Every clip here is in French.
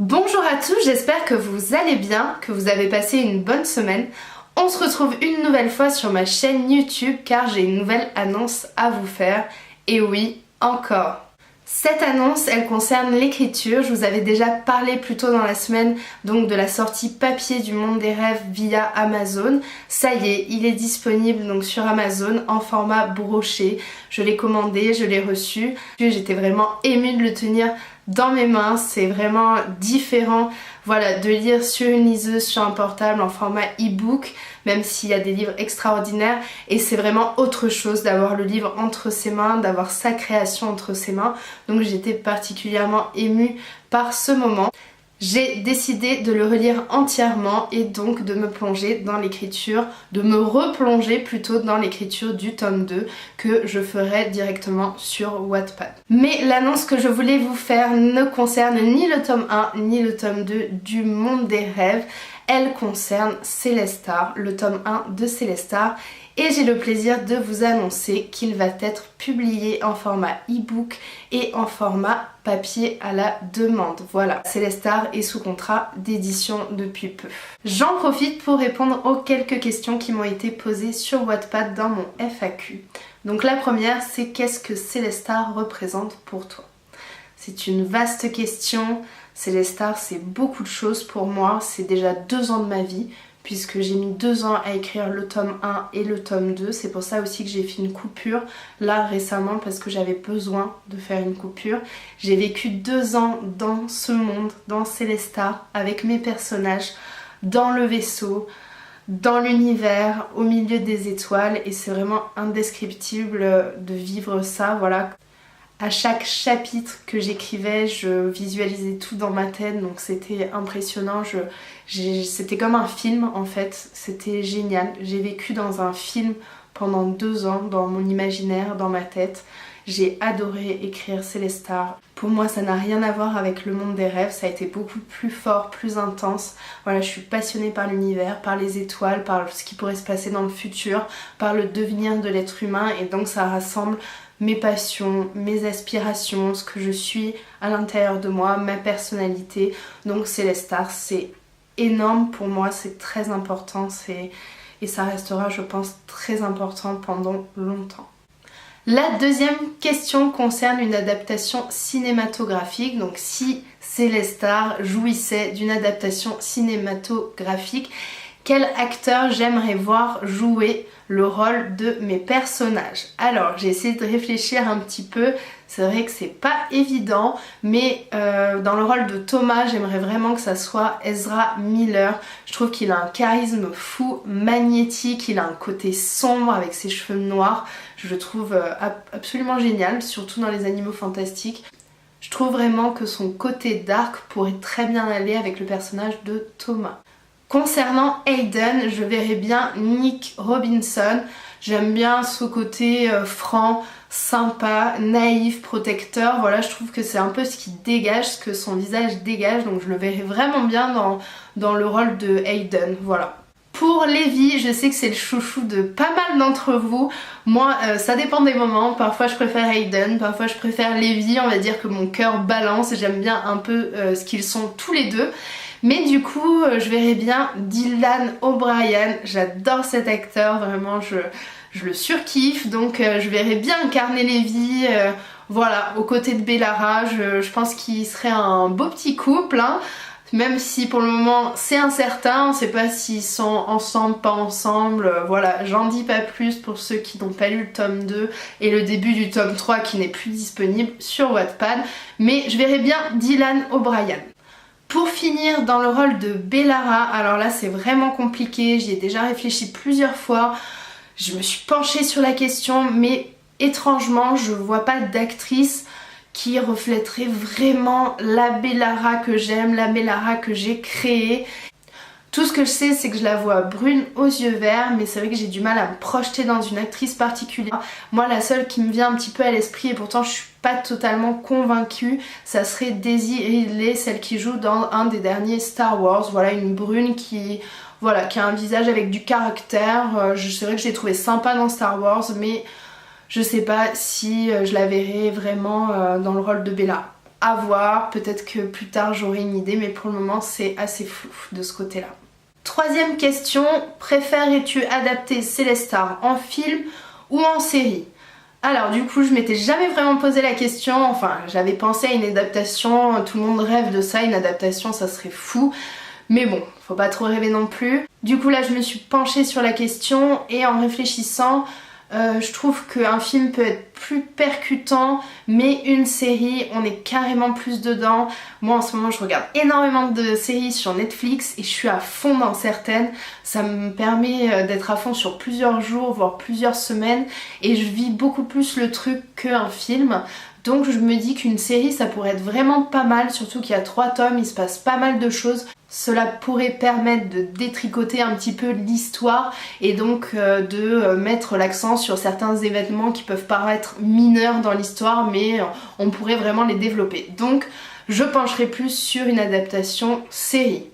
Bonjour à tous, j'espère que vous allez bien, que vous avez passé une bonne semaine. On se retrouve une nouvelle fois sur ma chaîne YouTube car j'ai une nouvelle annonce à vous faire. Et oui, encore. Cette annonce, elle concerne l'écriture. Je vous avais déjà parlé plus tôt dans la semaine donc de la sortie papier du Monde des Rêves via Amazon. Ça y est, il est disponible donc sur Amazon en format broché. Je l'ai commandé, je l'ai reçu. J'étais vraiment émue de le tenir dans mes mains. C'est vraiment différent, voilà, de lire sur une liseuse, sur un portable en format e-book, même s'il y a des livres extraordinaires, et c'est vraiment autre chose d'avoir le livre entre ses mains, d'avoir sa création entre ses mains. Donc j'étais particulièrement émue par ce moment. J'ai décidé de le relire entièrement et donc de me plonger dans l'écriture, de me replonger plutôt dans l'écriture du tome 2 que je ferai directement sur Wattpad. Mais l'annonce que je voulais vous faire ne concerne ni le tome 1 ni le tome 2 du Monde des Rêves. Elle concerne Célestar, le tome 1 de Célestar. Et j'ai le plaisir de vous annoncer qu'il va être publié en format e-book et en format papier à la demande. Voilà, Célestar est sous contrat d'édition depuis peu. J'en profite pour répondre aux quelques questions qui m'ont été posées sur Wattpad dans mon FAQ. Donc la première, c'est qu'est-ce que Célestar représente pour toi? C'est une vaste question. Célestar, c'est beaucoup de choses pour moi. C'est déjà 2 ans de ma vie, puisque j'ai mis 2 ans à écrire le tome 1 et le tome 2. C'est pour ça aussi que j'ai fait une coupure là récemment, parce que j'avais besoin de faire une coupure. J'ai vécu 2 ans dans ce monde, dans Célestar, avec mes personnages, dans le vaisseau, dans l'univers, au milieu des étoiles, et c'est vraiment indescriptible de vivre ça, voilà. À chaque chapitre que j'écrivais, je visualisais tout dans ma tête, donc c'était impressionnant. C'était comme un film en fait, c'était génial. J'ai vécu dans un film pendant 2 ans, dans mon imaginaire, dans ma tête. J'ai adoré écrire Célestar. Pour moi, ça n'a rien à voir avec le monde des rêves, ça a été beaucoup plus fort, plus intense. Voilà, je suis passionnée par l'univers, par les étoiles, par ce qui pourrait se passer dans le futur, par le devenir de l'être humain, et donc ça rassemble mes passions, mes aspirations, ce que je suis à l'intérieur de moi, ma personnalité. Donc Célestar, c'est énorme pour moi, c'est très important, et ça restera, je pense, très important pendant longtemps. La deuxième question concerne une adaptation cinématographique. Donc si Célestar jouissait d'une adaptation cinématographique, quel acteur j'aimerais voir jouer le rôle de mes personnages? Alors j'ai essayé de réfléchir un petit peu, c'est vrai que c'est pas évident, mais dans le rôle de Thomas, j'aimerais vraiment que ça soit Ezra Miller. Je trouve qu'il a un charisme fou, magnétique, il a un côté sombre avec ses cheveux noirs, je le trouve absolument génial, surtout dans les Animaux Fantastiques. Je trouve vraiment que son côté dark pourrait très bien aller avec le personnage de Thomas. Concernant Hayden, je verrais bien Nick Robinson. J'aime bien ce côté franc, sympa, naïf, protecteur. Voilà, je trouve que c'est un peu ce qui dégage, ce que son visage dégage. Donc je le verrais vraiment bien dans le rôle de Hayden. Voilà. Pour Levi, je sais que c'est le chouchou de pas mal d'entre vous. Moi, ça dépend des moments. Parfois je préfère Hayden, parfois je préfère Levi. On va dire que mon cœur balance. J'aime bien un peu ce qu'ils sont tous les deux. Mais du coup, je verrais bien Dylan O'Brien. J'adore cet acteur, vraiment, je le surkiffe. Donc je verrais bien incarner Levi, voilà, aux côtés de Bellara. Je pense qu'il serait un beau petit couple, hein. Même si pour le moment c'est incertain, on ne sait pas s'ils sont ensemble, pas ensemble, voilà, j'en dis pas plus pour ceux qui n'ont pas lu le tome 2 et le début du tome 3 qui n'est plus disponible sur Wattpad, mais je verrais bien Dylan O'Brien. Pour finir, dans le rôle de Bellara, alors là c'est vraiment compliqué, j'y ai déjà réfléchi plusieurs fois, je me suis penchée sur la question, mais étrangement je vois pas d'actrice qui reflèterait vraiment la Bellara que j'aime, la Bellara que j'ai créée. Tout ce que je sais, c'est que je la vois brune aux yeux verts, mais c'est vrai que j'ai du mal à me projeter dans une actrice particulière. Moi, la seule qui me vient un petit peu à l'esprit, et pourtant je suis pas totalement convaincue, ça serait Daisy Ridley, celle qui joue dans un des derniers Star Wars. Voilà, une brune qui a un visage avec du caractère. C'est vrai que je l'ai trouvée sympa dans Star Wars, mais je sais pas si je la verrais vraiment dans le rôle de Bella. à voir, peut-être que plus tard j'aurai une idée, mais pour le moment c'est assez flou de ce côté-là. Troisième question, préférerais-tu adapter Célestar en film ou en série? Alors du coup je m'étais jamais vraiment posé la question, enfin j'avais pensé à une adaptation, tout le monde rêve de ça, une adaptation ça serait fou, mais bon, faut pas trop rêver non plus. Du coup là je me suis penchée sur la question et en réfléchissant, je trouve qu'un film peut être plus percutant, mais une série, on est carrément plus dedans. Moi en ce moment je regarde énormément de séries sur Netflix et je suis à fond dans certaines. Ça me permet d'être à fond sur plusieurs jours, voire plusieurs semaines, et je vis beaucoup plus le truc qu'un film. Donc je me dis qu'une série ça pourrait être vraiment pas mal, surtout qu'il y a 3 tomes, il se passe pas mal de choses. Cela pourrait permettre de détricoter un petit peu l'histoire et donc de mettre l'accent sur certains événements qui peuvent paraître mineurs dans l'histoire, mais on pourrait vraiment les développer. Donc je pencherai plus sur une adaptation série.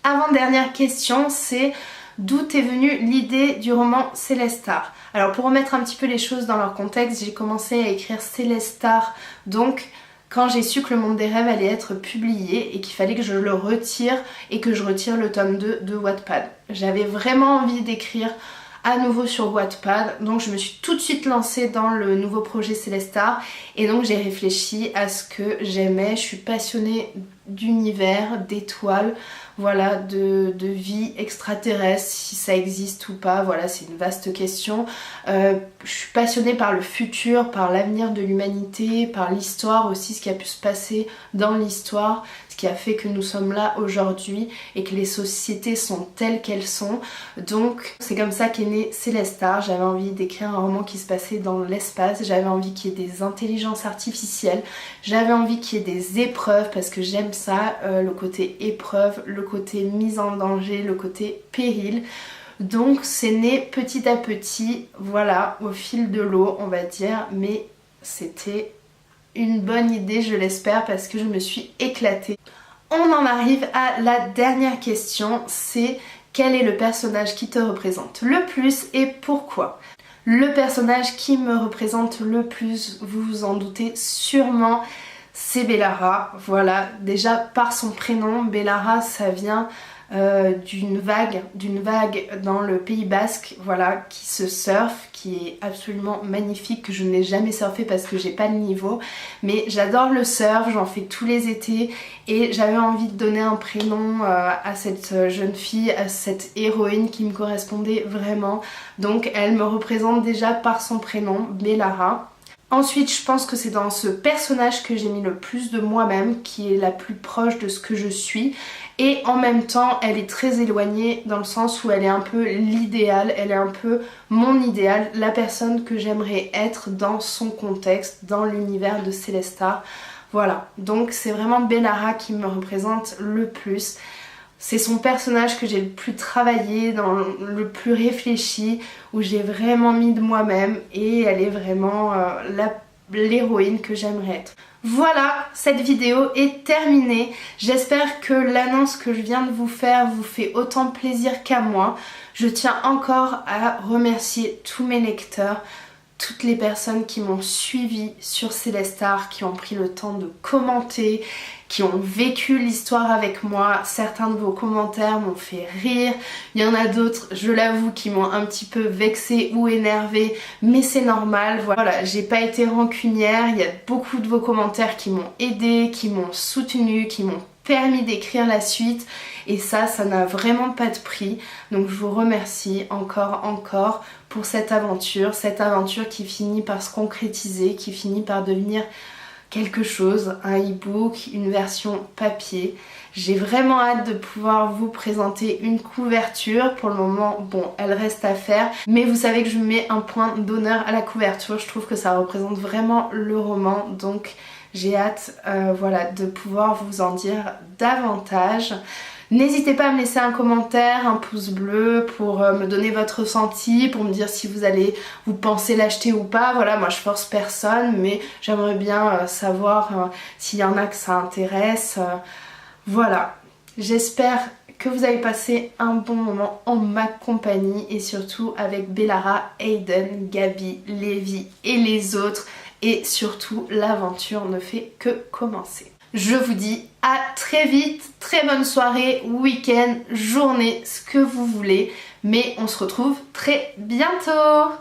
Avant-dernière question, c'est d'où est venue l'idée du roman Célestar? Alors pour remettre un petit peu les choses dans leur contexte, j'ai commencé à écrire Célestar donc quand j'ai su que Le Monde des Rêves allait être publié et qu'il fallait que je le retire et que je retire le tome 2 de Wattpad. J'avais vraiment envie d'écrire à nouveau sur Wattpad, donc je me suis tout de suite lancée dans le nouveau projet Célestar et donc j'ai réfléchi à ce que j'aimais. Je suis passionnée d'univers, d'étoiles, voilà, de vie extraterrestre, si ça existe ou pas, voilà, c'est une vaste question. Je suis passionnée par le futur, par l'avenir de l'humanité, par l'histoire aussi, ce qui a pu se passer dans l'histoire, ce qui a fait que nous sommes là aujourd'hui et que les sociétés sont telles qu'elles sont. Donc c'est comme ça qu'est né Célestar. J'avais envie d'écrire un roman qui se passait dans l'espace, j'avais envie qu'il y ait des intelligences artificielles, j'avais envie qu'il y ait des épreuves parce que j'aime ça, le côté épreuve, le côté mise en danger, le côté péril. Donc c'est né petit à petit, voilà, au fil de l'eau on va dire, mais c'était une bonne idée je l'espère parce que je me suis éclatée. On en arrive à la dernière question, c'est quel est le personnage qui te représente le plus et pourquoi? Le personnage qui me représente le plus, vous vous en doutez sûrement, c'est Bellara. Voilà, déjà par son prénom, Bellara ça vient d'une vague dans le Pays Basque, voilà, qui se surfe, qui est absolument magnifique, que je n'ai jamais surfé parce que j'ai pas le niveau, mais j'adore le surf, j'en fais tous les étés et j'avais envie de donner un prénom à cette jeune fille, à cette héroïne qui me correspondait vraiment, donc elle me représente déjà par son prénom, Bellara. Ensuite, je pense que c'est dans ce personnage que j'ai mis le plus de moi-même, qui est la plus proche de ce que je suis. Et en même temps, elle est très éloignée dans le sens où elle est un peu l'idéal, elle est un peu mon idéal, la personne que j'aimerais être dans son contexte, dans l'univers de Célestar. Voilà, donc c'est vraiment Bellara qui me représente le plus. C'est son personnage que j'ai le plus travaillé, le plus réfléchi, où j'ai vraiment mis de moi-même et elle est vraiment l'héroïne que j'aimerais être. Voilà, cette vidéo est terminée. J'espère que l'annonce que je viens de vous faire vous fait autant plaisir qu'à moi. Je tiens encore à remercier tous mes lecteurs, toutes les personnes qui m'ont suivi sur Célestar, qui ont pris le temps de commenter, qui ont vécu l'histoire avec moi. Certains de vos commentaires m'ont fait rire, il y en a d'autres, je l'avoue, qui m'ont un petit peu vexée ou énervée, mais c'est normal. Voilà, j'ai pas été rancunière, il y a beaucoup de vos commentaires qui m'ont aidée, qui m'ont soutenue, qui m'ont permis d'écrire la suite et ça n'a vraiment pas de prix, donc je vous remercie encore pour cette aventure qui finit par se concrétiser, qui finit par devenir quelque chose, un e-book, une version papier. J'ai vraiment hâte de pouvoir vous présenter une couverture. Pour le moment, bon, elle reste à faire, mais vous savez que je mets un point d'honneur à la couverture. Je trouve que ça représente vraiment le roman, donc j'ai hâte voilà, de pouvoir vous en dire davantage. N'hésitez pas à me laisser un commentaire, un pouce bleu pour me donner votre ressenti, pour me dire si vous pensez l'acheter ou pas. Voilà, moi je force personne, mais j'aimerais bien savoir s'il y en a que ça intéresse. Voilà, j'espère que vous avez passé un bon moment en ma compagnie et surtout avec Bellara, Aiden, Gabi, Lévi et les autres. Et surtout, l'aventure ne fait que commencer. Je vous dis à très vite, très bonne soirée, week-end, journée, ce que vous voulez. Mais on se retrouve très bientôt.